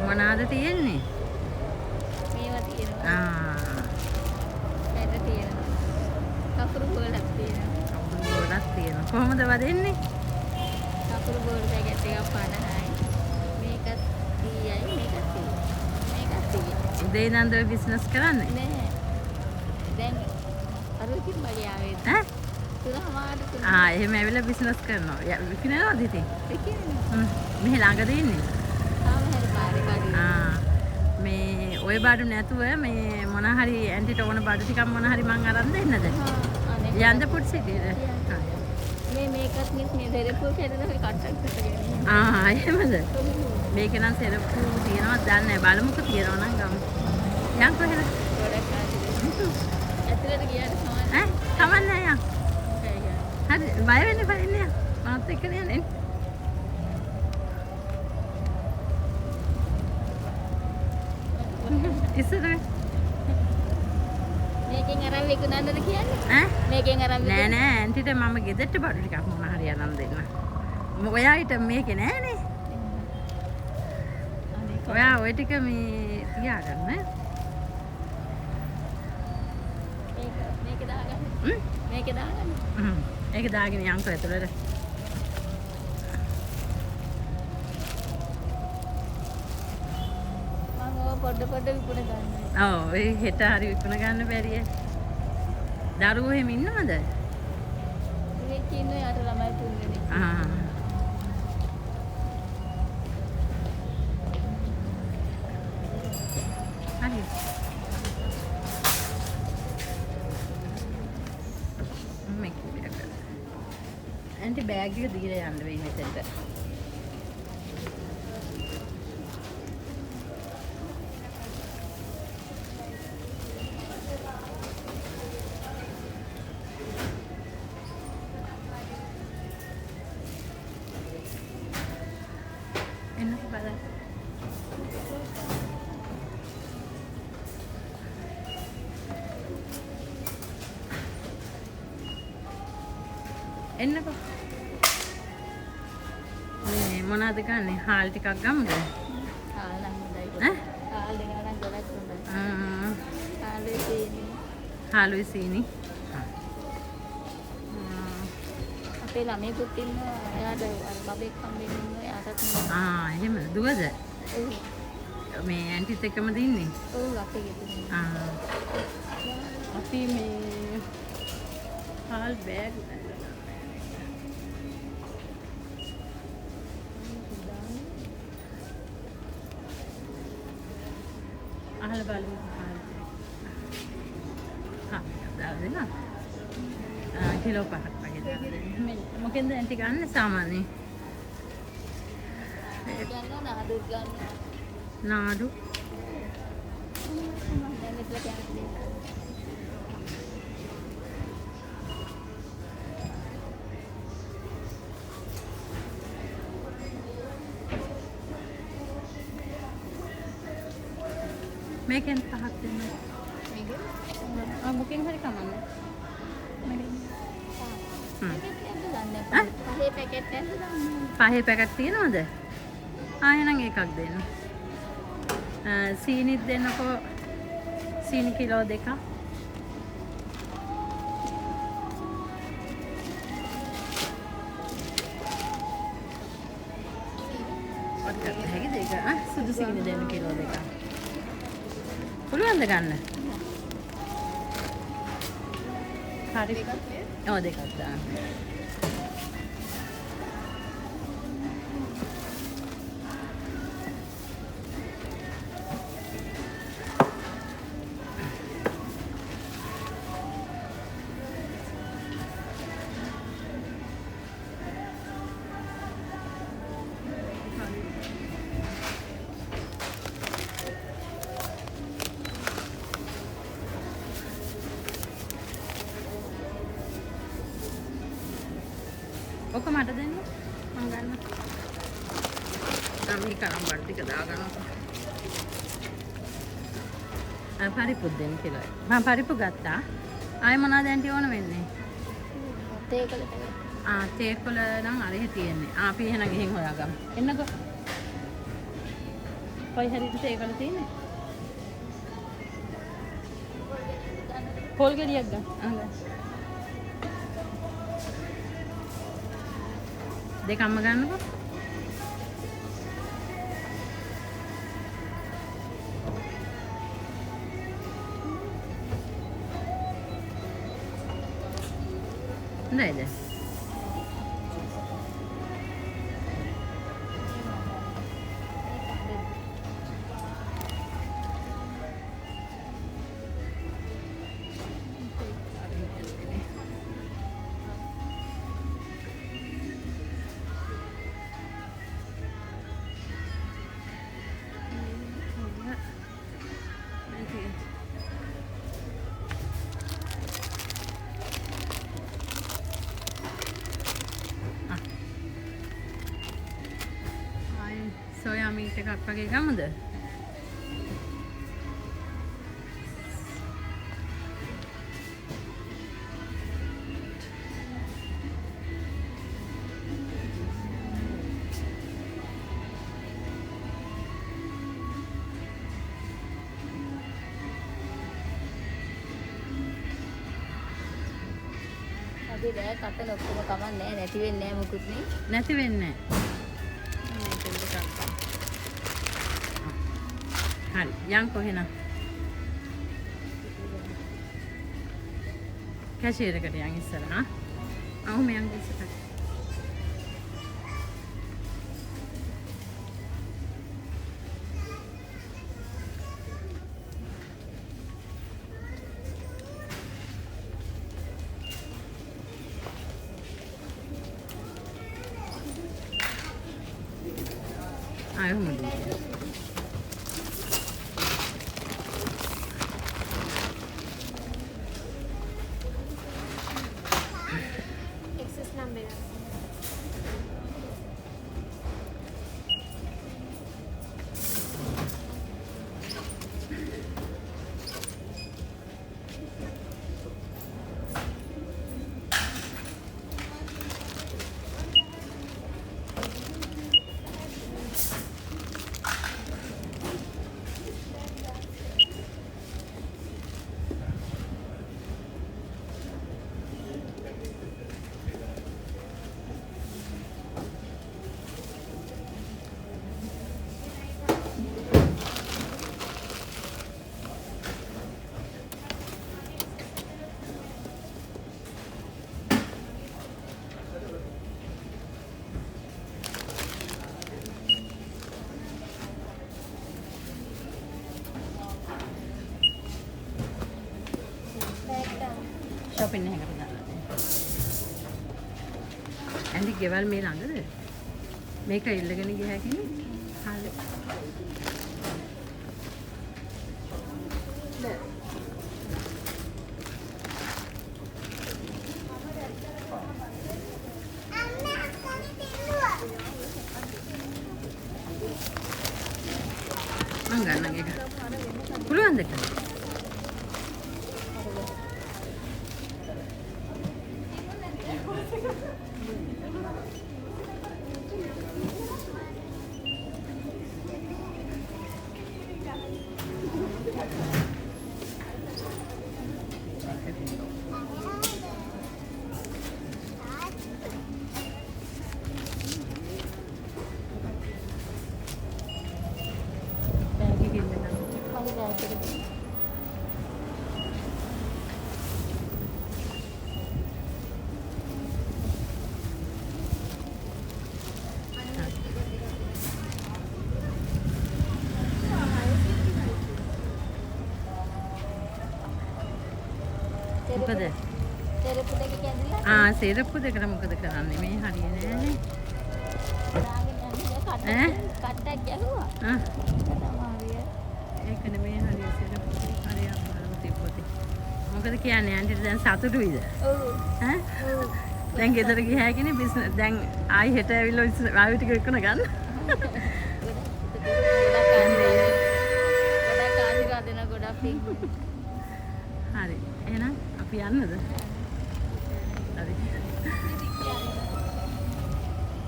මොනවාද තියෙන්නේ? මේවා තියෙනවා. ඇට තියෙනවා. කකුරු බෝලක් තියෙනවා. කකුරු බෝලක් තියෙනවා. කොහොමද වදින්නේ? කකුරු බෝල් පැකට් එකක් 50යි. මේකත් 30යි. මේකත් 30යි. මේකත් 30යි. උදේ ඉඳන් ඔය බිස්නස් කරන්නේ? නෑ. දැන් අරුකින් බඩේ ආවේ. ඈ? තුනමාර තුන. එහෙම ඇවිල්ලා බිස්නස් කරනවා. විකිනනවද ඉතින්? විකිනනවා. මෙහි ළඟද ඉන්නේ? තාම හැරි පාරේ බඩේ. මේ ඔය බඩු නැතුව මේ මොන හරි ඇන්ටිට ඕන බඩු ටිකක් මොන හරි මං අරන් දෙන්නද? යන්න පුට් සිටියද? මේකත් මේ දෙරපු කැඩලා කට්ටක් කරගෙන. එහෙමද? මේක නම් සෙරප්පු තියෙනවද දන්නේ නැහැ. බලමුකෝ තියෙනවා නම් ගමු. යන් කොහෙද? ගොඩක් ඇතුලට ගියාට සමාන. කමන්නේ යන්. හරි බය වෙන්න එපා ඉන්නේ. මාත් එක්ක යන්නේ. ඉස්සරහ මේකෙන් අරන් විකුණන්නද කියන්නේ? මේකෙන් අරන් නෑ ඇන්ටිට මම ගෙදරට බඩු ටිකක් මොන හරි අරන් දෙන්න. ඔයාට මේකේ නෑනේ. ඔයා ওই ටික මේ තියාගන්න. මේක දාගන්න. මේක දාගන්න. ඒක දාගෙන යන්කෝ ඇතුළට. පොඩ විකුණ ගන්න. ඔව් ඒ හෙට හරි විකුණ ගන්න බැරිය. දරුවෝ එහෙම ඉන්නවද? මේක ඉන්නේ යට ළමයි තුන්දෙනෙක්. හරි. මේක ඇන්ටි බෑග් එක දීලා යන්න වෙයි මෙතෙන්ට. එන්නක බලන්න. එන්නකෝ. මේ මොනවද ගන්නෙ? හාල් ටිකක් ගමුද? හාල් නම් හොඳයි. හාල් දෙනවා නම් ගොඩක් හොඳයි. හාලුයි සීනි. හාලුයි සීනි. අපේ ළමයෙකුත් ඉන්නවා. එයාට බබෙක් හම්බෙන්න ඉන්නවා. එයාටත් එහෙම දුවද? ඔව්. මේ ඇන්ටිත් එක්කමද ඉන්නේ? ඔව් අපේ ගෙදර. අපි මේ හාල් බෑග් අහල බලමු. දාලා දෙන්න. කිලෝ 5ක් වගේ දාලා දෙන්න. මොකෙන්ද ඇන්ටි ගන්න සාමාන්‍යයෙන්? ගන්නවා නාඩු ගන්නවා. නාඩු. දැන් මෙතන කැමති. මේකෙන් 5ක් දෙන්න. මේක? මොකෙන් හරි කමන්නේ. පහේ පැකට් එකක් දාන්න. පහේ පැකට් තියෙනවද? එහෙනම් එකක් දෙන්න. සීනිත් දෙන්නකෝ. සීනි කිලෝ 2ක්. ඔක්කොම හැකිද ඒක? සුදු සීනි දෙන්න කිලෝ 2ක්. පුළුවන්ද ගන්න? හරි. ඔව් දෙකක් දාන්න. ඔක මට දෙන්න. මම ගන්න. මේ කරම් බඩ ටික දාගන්නවා. පරිප්පු දෙන්න කියලා. මම පරිප්පු ගත්තා. ආයෙ මොනවද ඇන්ටි ඕන වෙන්නේ? තේකොළ. තේකොළ නම් අරහෙ තියෙන්නේ. අපි එහෙනම් ගිහින් හොයාගමු. එන්නකෝ. කොයි හරියට තේකල තියෙන්නේ? පොල් ගෙඩියක් ගන්න. දෙකක්ම ගන්නකො. හොඳයිද? සෝයා මීට් එකක් වගේ ගමුද? අපි දැන් කතන ඔක්කොම කමන්නේ නැති වෙන්නේ නැහැ මුකුත් නේ. නැති වෙන්නේ නැහැ. හරි යන්කෝ එහෙනම්. කැෂියර් එකට යන් ඉස්සරහා. අහුම යන් ඉස්සරහා. අහුම shopping එකකට දාලා. ඇන්ඩි ගෙවල් මේ ළඟද? මේක ඉල්ලගෙන ගියා හැකිනේ. හරි. මං ගන්න එක. පුළුවන්ද? මොකද? සෙරප්පු දෙක කැඳිලා. සෙරප්පු දෙකට මොකද කරන්නේ? මේ හරියන්නේ නැහැ. කට්ටක් ගැහුවා. ඒක නෙමෙයි හරිය සෙරප්පු හරියට බලමු තිබ්බොත්. මොකද කියන්නේ ආන්ටිට දැන් සතුටුයිද? ඔව්. දැන් ගෙදර ගියා හැකිනේ බිස්නස් දැන් ආයි හෙට ඇවිල්ලා ආයෙ ටික විකුණ ගන්න. ගොඩක් ආශිර්වාද දෙන ගොඩක් පිං. හරි. එහෙනම් අපි යන්නද? හරි.